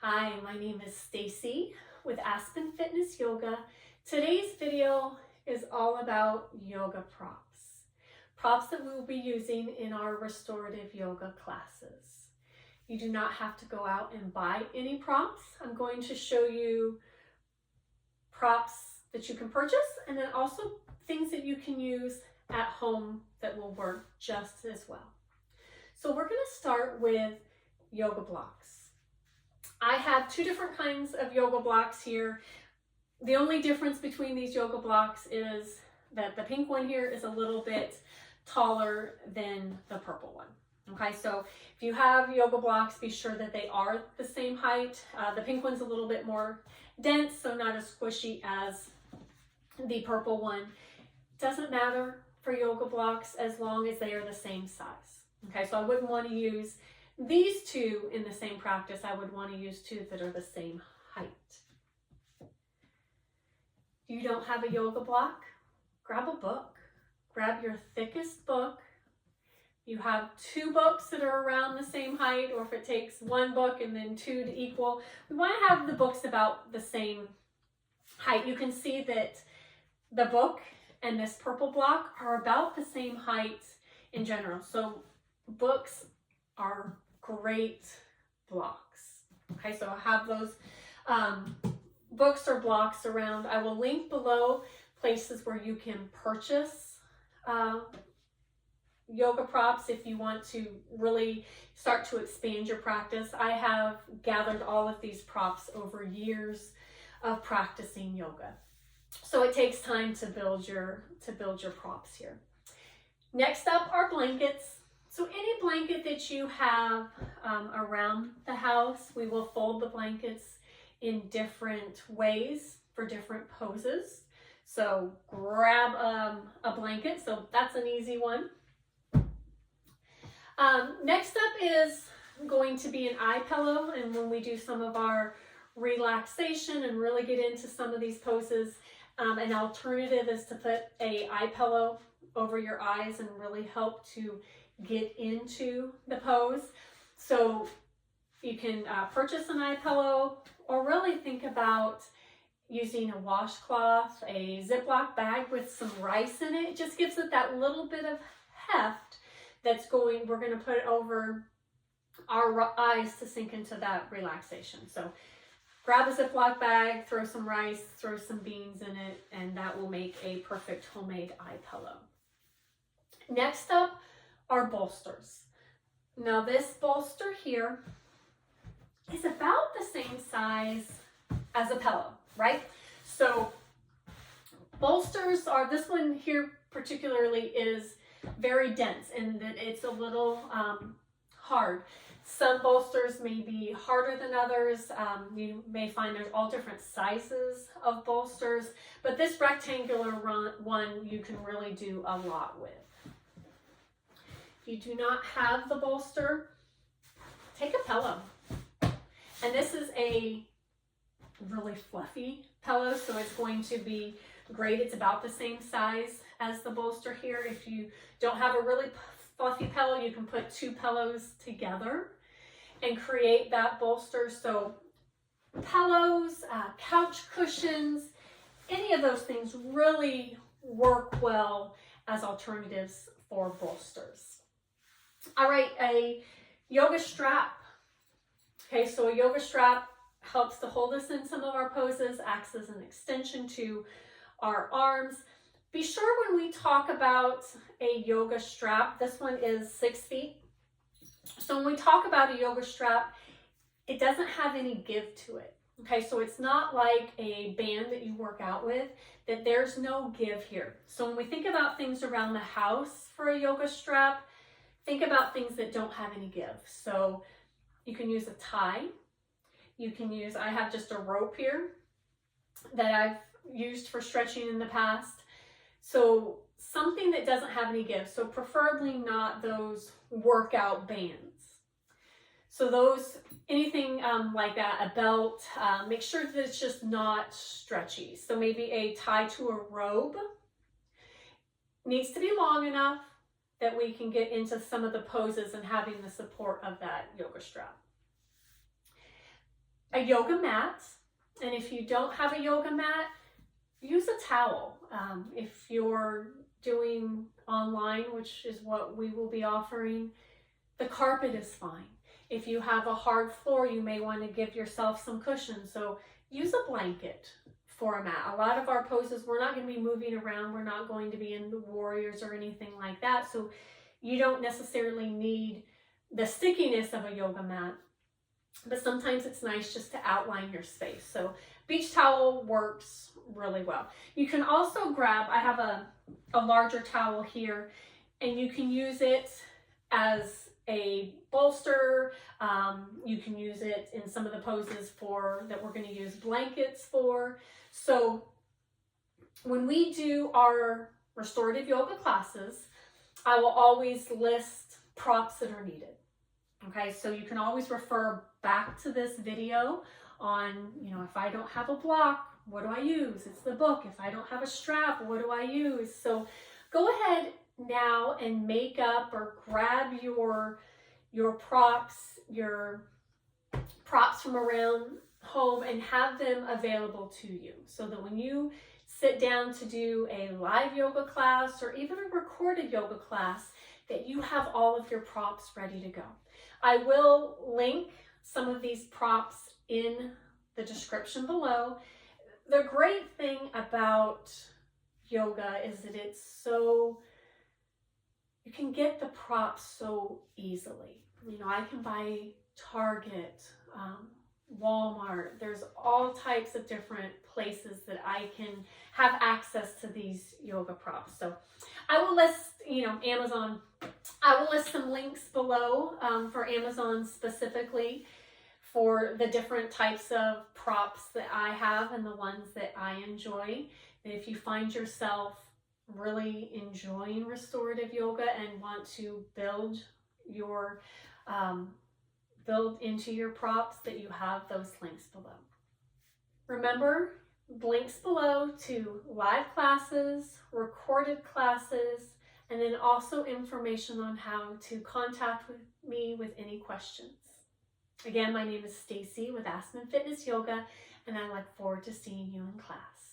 Hi, my name is Stacie with Aspen Fitness Yoga. Today's video is all about yoga props. Props that we will be using in our restorative yoga classes. You do not have to go out and buy any props. I'm going to show you props that you can purchase and then also things that you can use at home that will work just as well. So we're going to start with yoga blocks. I have two different kinds of yoga blocks here. The only difference between these yoga blocks is that the pink one here is a little bit taller than the purple one. Okay, so if you have yoga blocks, be sure that they are the same height. The pink one's a little bit more dense, so not as squishy as the purple one. Doesn't matter for yoga blocks as long as they are the same size. Okay, so I wouldn't want to use these two in the same practice. I would want to use two that are the same height. If you don't have a yoga block, grab a book. Grab your thickest book. You have two books that are around the same height, or if it takes one book and then two to equal, we want to have the books about the same height. You can see that the book and this purple block are about the same height in general. So books are great blocks. Okay, so I have those books or blocks around. I will link below places where you can purchase yoga props if you want to really start to expand your practice. I have gathered all of these props over years of practicing yoga. So it takes time to build your props here. Next up are blankets. So any blanket that you have around the house, we will fold the blankets in different ways for different poses. So grab a blanket, so that's an easy one. Next up is going to be an eye pillow, and when we do some of our relaxation and really get into some of these poses, an alternative is to put an eye pillow over your eyes and really help to get into the pose. So you can purchase an eye pillow, or really think about using a washcloth, a Ziploc bag with some rice in it. It just gives it that little bit of heft we're going to put over our eyes to sink into that relaxation. So grab a Ziploc bag, throw some rice, throw some beans in it, and that will make a perfect homemade eye pillow. Next up are bolsters. Now this bolster here is about the same size as a pillow, right? So bolsters are, this one here particularly is very dense and that it's a little hard. Some bolsters may be harder than others. You may find there's all different sizes of bolsters, but this rectangular one you can really do a lot with. If you do not have the bolster, take a pillow. And this is a really fluffy pillow, so it's going to be great. It's about the same size as the bolster here. If you don't have a really fluffy pillow, you can put two pillows together and create that bolster. So pillows, couch cushions, any of those things really work well as alternatives for bolsters. All right, a yoga strap. Okay, so a yoga strap helps to hold us in some of our poses, acts as an extension to our arms. Be sure when we talk about a yoga strap, this one is 6 feet. So when we talk about a yoga strap, it doesn't have any give to it. Okay, so it's not like a band that you work out with, that there's no give here. So when we think about things around the house for a yoga strap, think about things that don't have any give. So you can use a tie. You can use, I have just a rope here that I've used for stretching in the past. So something that doesn't have any give. So preferably not those workout bands. So those, anything like that, a belt, make sure that it's just not stretchy. So maybe a tie to a robe needs to be long enough that we can get into some of the poses and having the support of that yoga strap. a yoga mat. And if you don't have a yoga mat, use a towel. If you're doing online, which is what we will be offering, the carpet is fine. If you have a hard floor, you may want to give yourself some cushion. So use a blanket for a mat. A lot of our poses, we're not going to be moving around. We're not going to be in the warriors or anything like that. So you don't necessarily need the stickiness of a yoga mat, but sometimes it's nice just to outline your space. So beach towel works really well. You can also grab, I have a larger towel here, and you can use it as a bolster. You can use it in some of the poses that we're going to use blankets for. So when we do our restorative yoga classes, I will always list props that are needed. Okay, so you can always refer back to this video on, if I don't have a block, what do I use? It's the book. If I don't have a strap, what do I use? So go ahead now and make up or grab your props from around home and have them available to you, so that when you sit down to do a live yoga class or even a recorded yoga class, that you have all of your props ready to go. I will link some of these props in the description below. The great thing about yoga is that you can get the props so easily. I can buy Target, Walmart. There's all types of different places that I can have access to these yoga props. So I will list, Amazon. I will list some links below for Amazon specifically for the different types of props that I have and the ones that I enjoy. And if you find yourself really enjoying restorative yoga and want to build into your props, that you have those links below. Remember, links below to live classes, recorded classes, and then also information on how to contact me with any questions. Again, my name is Stacie with Aspen Fitness Yoga, and I look forward to seeing you in class.